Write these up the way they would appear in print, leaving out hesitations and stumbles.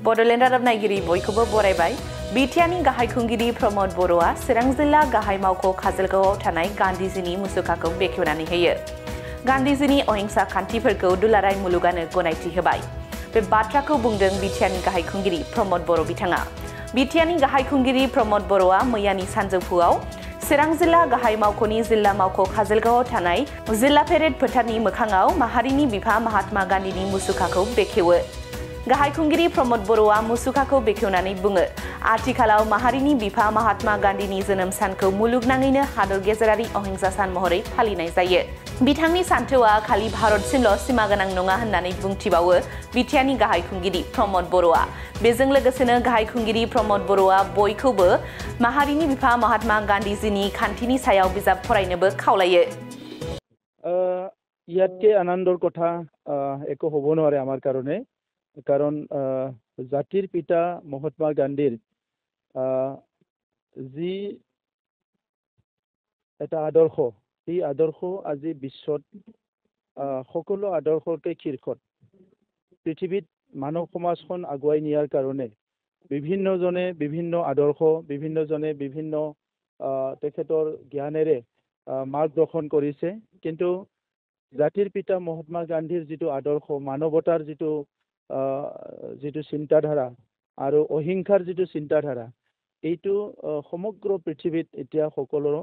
बडलेण्ड रादाबनायगिरि बयखौबो बरायबाय बिटिआरनि गाहाय खुंगिरि प्रमद बर'आ चिरां जिल्ला गाहाय मावख' काजलगावआव थानाय गान्धीजिनि मुसुखाखौ बेखेवनानै होयो। गान्धीजिनि अहिंसा खान्थिफोरखौ दुलाराय मुलुगानो गनायथि होबाय। बे बाथ्राखौ बुंदों बिटिआरनि गाहाय खुंगिरि प्रमद बर' बिथाङा। बिटिआरनि गाहाय खुंगिरि प्रमद बर'आ मैयानि सानजौफुआव चिरां जिल्ला गाहाय मावख'नि जिल्ला मावख' काजलगावआव थानाय जिल्ला पेरेड फोथारनि मोखाङाव माहारिनि बिफा महात्मा गान्धीनि मुसुखाखौ बेखेवो। गाहाय खुंगिरि प्रमद बर'आ मुसुखाखौ बेखेवनानै बुङो, आथिखालाव माहारिनि बिफा महात्मा गान्धीनि जोनोम सानखौ मुलुगनाङैनो हादर गेजेरारि अहिंसा सान महरै फालिनाय जायो। बिथांनि सान्थौआ खालि भारतसिमल' सिमा गोनां नङा होननानै बुंथिबावो बिटिआरनि गाहाय खुंगिरि प्रमद बर'आ। बेजों लोगोसेनो गाहाय खुंगिरि प्रमद बर'आ बयखौबो माहारिनि बिफा महात्मा गान्धीजिनि खान्थिनि सायाव बिजाब फरायनोबो खावलायो। ইয়াতকে আনন্দৰ কথা একো হ'ব নোৱাৰে আমাৰ কাৰণে, কাৰণ জাতিৰ পিতা মহাত্মা গান্ধীৰ যি এটা আদৰ্শ, এই আদৰ্শ আজি বিশ্বত সকলো আদৰ্শকে শীৰ্ষত পৃথিৱীত মানৱ সমাজখন আগুৱাই নিয়াৰ কাৰণে বিভিন্নজনে বিভিন্ন আদৰ্শ, বিভিন্নজনে বিভিন্ন তেখেতৰ জ্ঞানেৰে মাৰ্গদৰ্শন কৰিছে। কিন্তু জাতিৰ পিতা মহাত্মা গান্ধীৰ যিটো আদৰ্শ, মানৱতাৰ যিটো চিন্তাধাৰা আৰু অহিংসাৰ যিটো চিন্তাধাৰা, এইটো সমগ্ৰ পৃথিৱীত এতিয়া সকলোৰে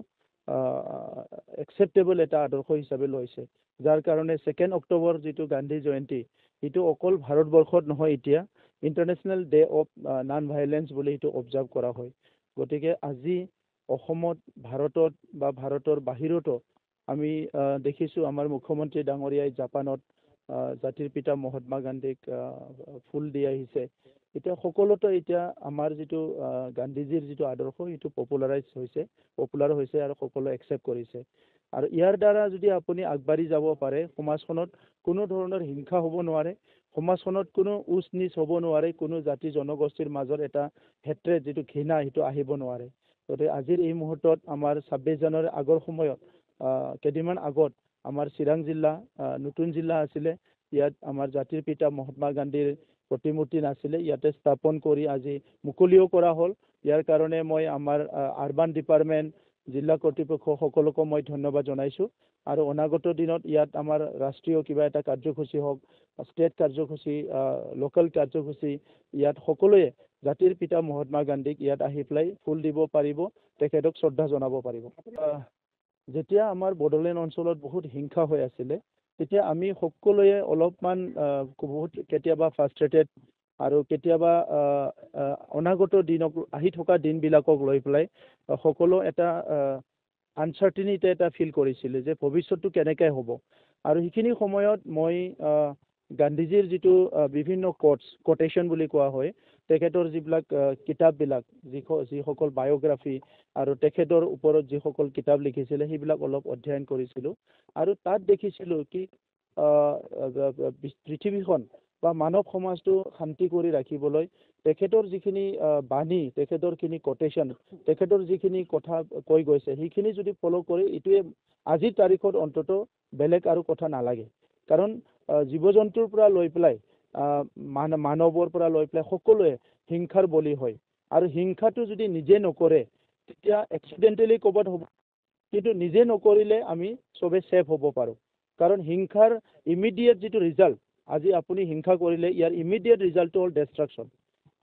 একচেপ্টেবল এটা আদৰ্শ হিচাপে লৈছে। যাৰ কাৰণে 2 অক্টোবৰ যিটো গান্ধী জয়ন্তী, এইটো অকল ভাৰতবৰ্ষত নহয়, এতিয়া international day of non violence বুলি এইটো অবজাৰ্ভ কৰা হয়। গতিকে আজি অসমত, ভাৰতত বা ভাৰতৰ বাহিৰতো আমি দেখিছোঁ আমাৰ মুখ্যমন্ত্ৰী ডাঙৰীয়াই জাপানত জাতিৰ পিতা মহাত্মা গান্ধীক ফুল দি আহিছে। এতিয়া সকলোতে এতিয়া আমাৰ যিটো গান্ধীজীৰ যিটো আদৰ্শ, এইটো পপুলাৰ হৈছে আৰু সকলোৱে একচেপ্ট কৰিছে। আৰু ইয়াৰ দ্বাৰা যদি আপুনি আগবাঢ়ি যাব পাৰে, সমাজখনত কোনো ধৰণৰ হিংসা হ'ব নোৱাৰে, সমাজখনত কোনো উচ নিচ হ'ব নোৱাৰে, কোনো জাতি জনগোষ্ঠীৰ মাজত এটা হেট্ৰেড, যিটো ঘৃণা, সেইটো আহিব নোৱাৰে। গতিকে আজিৰ এই মুহূৰ্তত আমাৰ 26 জানুৱাৰী আগৰ সময়ত কেইদিনমান আগত আমাৰ চিৰাং জিলা নতুন জিলা আছিলে, ইয়াত আমাৰ জাতিৰ পিতা মহাত্মা গান্ধীৰ প্ৰতিমূৰ্তি নাছিলে, ইয়াতে স্থাপন কৰি আজি মুকলিও কৰা হ'ল। ইয়াৰ কাৰণে মই আমাৰ আৰবান ডিপাৰ্টমেণ্ট, জিলা কৰ্তৃপক্ষ সকলোকে মই ধন্যবাদ জনাইছোঁ। আৰু অনাগত দিনত ইয়াত আমাৰ ৰাষ্ট্ৰীয় কিবা এটা কাৰ্যসূচী হওক, ষ্টেট কাৰ্যসূচী, লোকেল কাৰ্যসূচী, ইয়াত সকলোৱে জাতিৰ পিতা মহাত্মা গান্ধীক ইয়াত আহি পেলাই ফুল দিব পাৰিব, তেখেতক শ্ৰদ্ধা জনাব পাৰিব। যেতিয়া আমাৰ বড়োলেণ্ড অঞ্চলত বহুত হিংসা হৈ আছিলে, তেতিয়া আমি সকলোৱে অলপমান বহুত কেতিয়াবা ফ্ৰাষ্ট্ৰেটেড আৰু কেতিয়াবা অনাগত দিনক, আহি থকা দিনবিলাকক লৈ পেলাই সকলো এটা আনচাৰ্টিনিটি এটা ফিল কৰিছিলে যে ভৱিষ্যতটো কেনেকৈ হ'ব। আৰু সেইখিনি সময়ত মই গান্ধীজীৰ যিটো বিভিন্ন কোটেশ্যন বুলি কোৱা হয়, তেখেতৰ যিবিলাক কিতাপবিলাক, যিসকল বায়'গ্ৰাফি আৰু তেখেতৰ ওপৰত যিসকল কিতাপ লিখিছিলে, সেইবিলাক অলপ অধ্যয়ন কৰিছিলোঁ। আৰু তাত দেখিছিলোঁ কি পৃথিৱীখন বা মানৱ সমাজটো শান্তি কৰি ৰাখিবলৈ তেখেতৰ যিখিনি বাণী, তেখেতৰখিনি কোটেশ্যন, তেখেতৰ যিখিনি কথা কৈ গৈছে, সেইখিনি যদি ফ'ল' কৰি, এইটোৱে আজিৰ তাৰিখত অন্তত বেলেগ আৰু কথা নালাগে। কাৰণ জীৱ জন্তুৰ পৰা লৈ পেলাই মানৱৰ পৰা লৈ পেলাই সকলোৱে হিংসাৰ বলি হয়। আৰু হিংসাটো যদি নিজে নকৰে, তেতিয়া এক্সিডেণ্টেলি ক'ৰবাত হ'ব, কিন্তু নিজে নকৰিলে আমি চবে ছেফ হ'ব পাৰোঁ। কাৰণ হিংসাৰ ইমিডিয়েট যিটো ৰিজাল্ট, আজি আপুনি হিংসা কৰিলে ইয়াৰ ইমিডিয়েট ৰিজাল্টটো হ'ল ডেষ্ট্ৰাকশ্যন,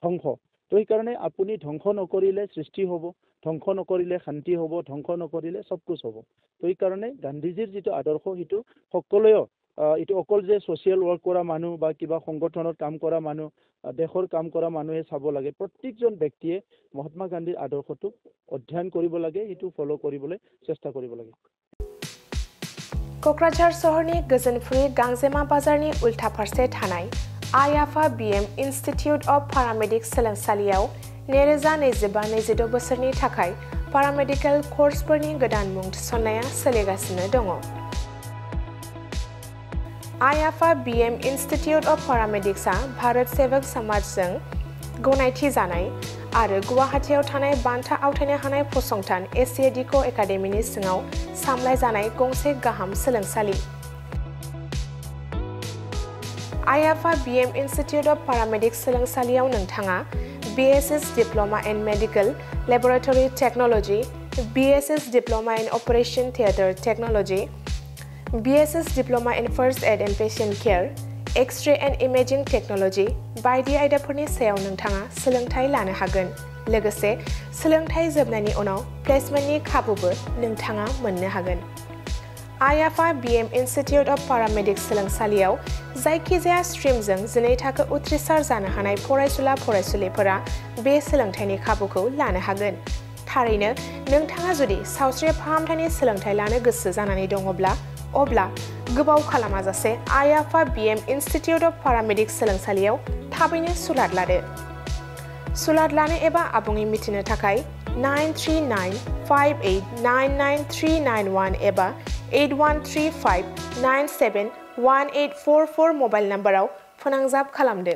ধ্বংস। তো সেইকাৰণে আপুনি ধ্বংস নকৰিলে সৃষ্টি হ'ব, ধ্বংস নকৰিলে শান্তি হ'ব, ধ্বংস নকৰিলে চব কুছ হ'ব। তো সেইকাৰণে গান্ধীজীৰ যিটো আদৰ্শ, সেইটো সকলোৱেও, এইটো অকল যে ছ'চিয়েল ৱৰ্ক কৰা মানুহ বা কিবা সংগঠনত কাম কৰা মানুহ, দেশৰ কাম কৰা মানুহে চাব লাগে। প্ৰত্যেকজন ব্যক্তিয়ে মহাত্মা গান্ধীৰ আদৰ্শটোক অধ্যয়ন কৰিব লাগে, সেইটো ফ'ল' কৰিবলৈ চেষ্টা কৰিব লাগে। क'क्राझार सहरनि गोजोनफुरि गांजेमा बाजारनि उल्था फारसे थानाय आइ-आफा BM इन्स्टिटिउट अफ पारामेडिक सोलोंसालियाव 2025-26 बोसोरनि थाखाय पारामेडिकेल कर्सफोरनि गोदान मुं थिसननाया सोलिगासिनो दङ। आइ-आफा BM इन्स्टिटिउट अफ पारामेडिक्सआ भारत सेवक समाजजों गनायथि जानाय आरो गुवाहाटीआव थानाय बान्था आवथायनो हानाय फसंथान एसियाडिक' एकाडेमिनि सिङाव सामलायजानाय गंसे गाहाम सोलोंसालि। आयाफा BM Institute of Paramedic सोलोंसालियाव नोंथाङा BSS Diploma in Medical Laboratory Technology, BSS Diploma in Operation Theatre Technology, BSS Diploma in First Aid and Patient Care, X-ray and Imaging Technology बायदि आयदाफोरनि सायाव नोंथाङा सोलोंथाय लानो हागोन। लोगोसे सोलोंथाय जोबनायनि उनाव प्लेसमेन्टनि खाबुबो नोंथाङा मोननो हागोन। आयाफा BM Institute of Paramedic सोलोंसालियाव जायखिजाया स्ट्रिमजों 12 थाखो उथ्रिसार जानो हानाय फरायसुला फरायसुलिफोरा बे सोलोंथायनि खाबुखौ लानो हागोन। थारैनो नोंथाङा जुदि सावस्रि फाहामथायनि सोलोंथाय लानो गोसो जानानै दङब्ला अब्ला गोबाव खालामाजासे आयाफा BM Institute of Paramedic सोलोंसालियाव थाबैनो सुलाद लादो। सुलाद लानो एबा आबुङै मिथिनो थाखाय 93958999391 एबा 8135971844 मबाइल नम्बराव फोनांजाब खालामदो।